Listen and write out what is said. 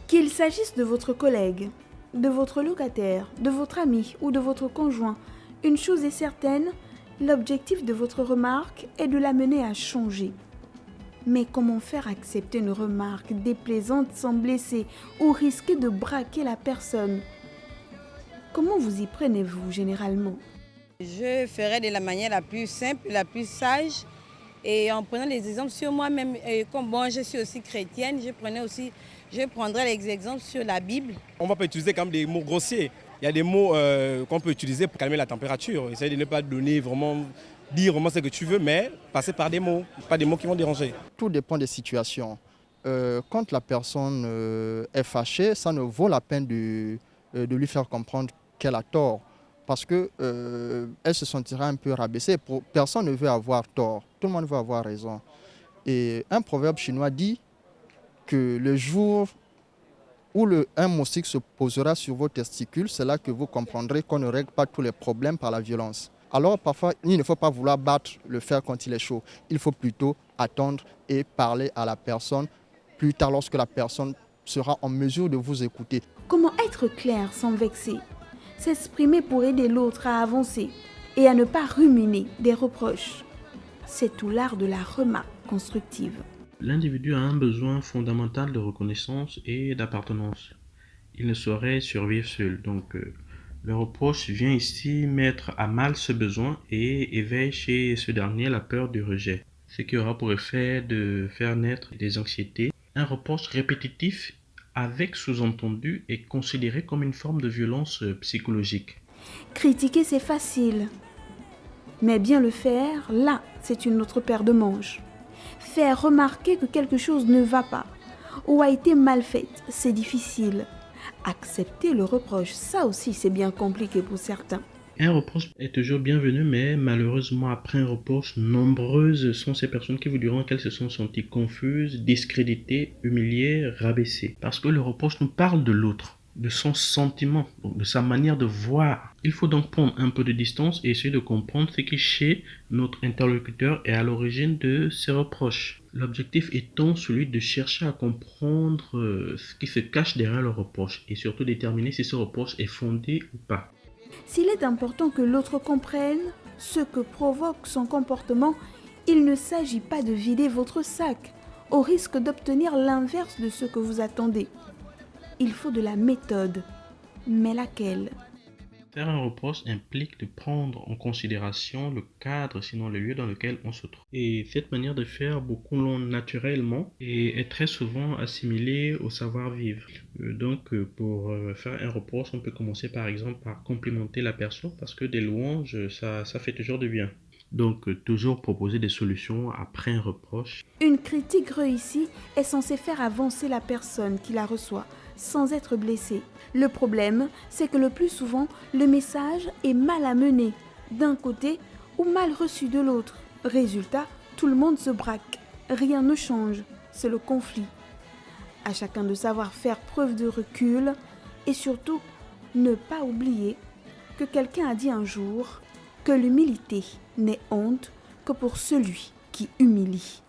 Qu'il s'agisse de votre collègue, de votre locataire, de votre ami ou de votre conjoint, une chose est certaine, l'objectif de votre remarque est de l'amener à changer. Mais comment faire accepter une remarque déplaisante sans blesser ou risquer de braquer la personne? Comment vous y prenez-vous généralement? Je ferai de la manière la plus simple, la plus sage. Et en prenant des exemples sur moi-même, et comme bon, je suis aussi chrétienne, je prendrai les exemples sur la Bible. On ne va pas utiliser quand même des mots grossiers. Il y a des mots qu'on peut utiliser pour calmer la température. Essayer de ne pas dire vraiment ce que tu veux, mais passer par des mots, pas des mots qui vont déranger. Tout dépend des situations. Quand la personne est fâchée, ça ne vaut la peine de lui faire comprendre qu'elle a tort. Parce qu'elle se sentira un peu rabaissée. Personne ne veut avoir tort. Tout le monde veut avoir raison. Et un proverbe chinois dit que le jour où un moustique se posera sur vos testicules, c'est là que vous comprendrez qu'on ne règle pas tous les problèmes par la violence. Alors parfois, il ne faut pas vouloir battre le fer quand il est chaud. Il faut plutôt attendre et parler à la personne plus tard lorsque la personne sera en mesure de vous écouter. Comment être clair sans vexer? S'exprimer pour aider l'autre à avancer et à ne pas ruminer des reproches. C'est tout l'art de la remarque constructive. L'individu a un besoin fondamental de reconnaissance et d'appartenance. Il ne saurait survivre seul. Donc, le reproche vient ici mettre à mal ce besoin et éveille chez ce dernier la peur du rejet, ce qui aura pour effet de faire naître des anxiétés. Un reproche répétitif avec sous-entendu est considéré comme une forme de violence psychologique. Critiquer, c'est facile. Mais bien le faire, là, c'est une autre paire de manches. Faire remarquer que quelque chose ne va pas ou a été mal fait, c'est difficile. Accepter le reproche, ça aussi, c'est bien compliqué pour certains. Un reproche est toujours bienvenu, mais malheureusement, après un reproche, nombreuses sont ces personnes qui vous diront qu'elles se sont senties confuses, discréditées, humiliées, rabaissées. Parce que le reproche nous parle de l'autre, de son sentiment, de sa manière de voir. Il faut donc prendre un peu de distance et essayer de comprendre ce qui, chez notre interlocuteur, est à l'origine de ces reproches. L'objectif étant celui de chercher à comprendre ce qui se cache derrière le reproche et surtout déterminer si ce reproche est fondé ou pas. S'il est important que l'autre comprenne ce que provoque son comportement, il ne s'agit pas de vider votre sac, au risque d'obtenir l'inverse de ce que vous attendez. Il faut de la méthode. Mais laquelle? Faire un reproche implique de prendre en considération le cadre, sinon le lieu dans lequel on se trouve. Et cette manière de faire, beaucoup l'ont naturellement et est très souvent assimilée au savoir-vivre. Donc, pour faire un reproche, on peut commencer par exemple par complimenter la personne parce que des louanges, ça fait toujours du bien. Donc, toujours proposer des solutions après un reproche. Une critique réussie est censée faire avancer la personne qui la reçoit, sans être blessée. Le problème, c'est que le plus souvent, le message est mal amené d'un côté ou mal reçu de l'autre. Résultat, tout le monde se braque. Rien ne change, c'est le conflit. À chacun de savoir faire preuve de recul et surtout, ne pas oublier que quelqu'un a dit un jour que l'humilité n'est honte que pour celui qui humilie.